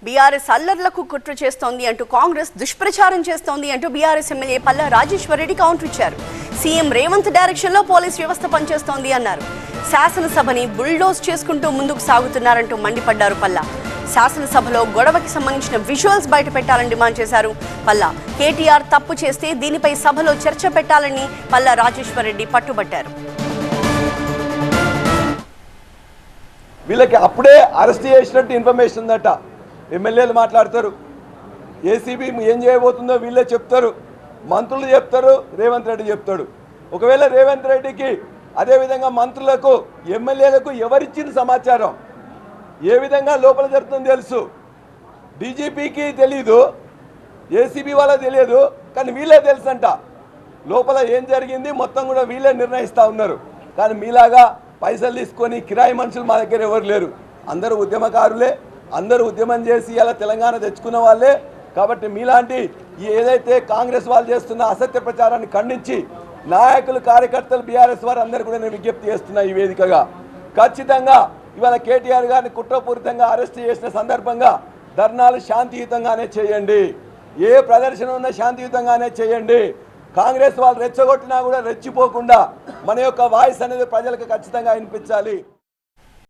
BRS అల్లర్లకు కుట్ర చేస్తోంది అంటూ కాంగ్రెస్ దుష్ప్రచారం చేస్తోంది అంటూ BRS MLA Palla Rajeshwar Reddy counter ఇచ్చారు. సీఎం రేవంత్ డైరెక్షన్లో పోలీస్ వ్యవస్థ పనిచేస్తోంది అన్నారు. శాసనసభని బుల్డోజ్ చేసుకుంటూ ముందుకు సాగుతున్నారంటూ మండిపడ్డారు పల్లా. శాసనసభలో గొడవకి సంబంధించిన విజువల్స్ బయట పెట్టాలని డిమాండ్ చేశారు పల్లా. కేటీఆర్ తప్పు చేస్తే దీనిపై సభలో చర్చ పెట్టాలని పల్లా రాజేశ్వర్ రెడ్డి పట్టుబట్టారు. వీళ్ళకి అప్పుడే అరెస్ట్ చేసినట్టు ఇన్ఫర్మేషన్ ఉందట. ఎమ్మెల్యేలు మాట్లాడతారు, ఏసీబీ ఏం చేయబోతుందో వీళ్ళే చెప్తారు, మంత్రులు చెప్తారు, రేవంత్ రెడ్డి చెప్తాడు. ఒకవేళ రేవంత్ రెడ్డికి అదేవిధంగా మంత్రులకు ఎమ్మెల్యేలకు ఎవరిచ్చిన సమాచారం ఏ విధంగా లోపల జరుగుతుందో తెలుసు. డీజీపీకి తెలీదు, ఏసీబీ వాళ్ళకి తెలియదు, కానీ వీళ్ళే తెలుసంట లోపల ఏం జరిగింది మొత్తం కూడా వీళ్ళే నిర్ణయిస్తూ ఉన్నారు. కానీ మీలాగా పైసలు తీసుకొని కిరాయి మనుషులు మా దగ్గర ఎవరు లేరు. అందరూ ఉద్యమకారులే, అందరూ ఉద్యమం చేసి ఇలా తెలంగాణ తెచ్చుకున్న వాళ్ళే. కాబట్టి మీలాంటి ఏదైతే కాంగ్రెస్ వాళ్ళు చేస్తున్న అసత్య ప్రచారాన్ని ఖండించి నాయకులు కార్యకర్తలు బీఆర్ఎస్ వారు అందరూ కూడా నేను విజ్ఞప్తి చేస్తున్నా ఈ వేదికగా. ఖచ్చితంగా ఇవాళ కేటీఆర్ గారిని కుట్రపూరితంగా అరెస్ట్ చేసిన సందర్భంగా ధర్నాలు శాంతియుతంగానే చేయండి, ఏ ప్రదర్శన ఉన్నా శాంతియుతంగానే చేయండి. కాంగ్రెస్ వాళ్ళు రెచ్చగొట్టినా కూడా రెచ్చిపోకుండా మన యొక్క వాయిస్ అనేది ప్రజలకు ఖచ్చితంగా వినిపించాలి.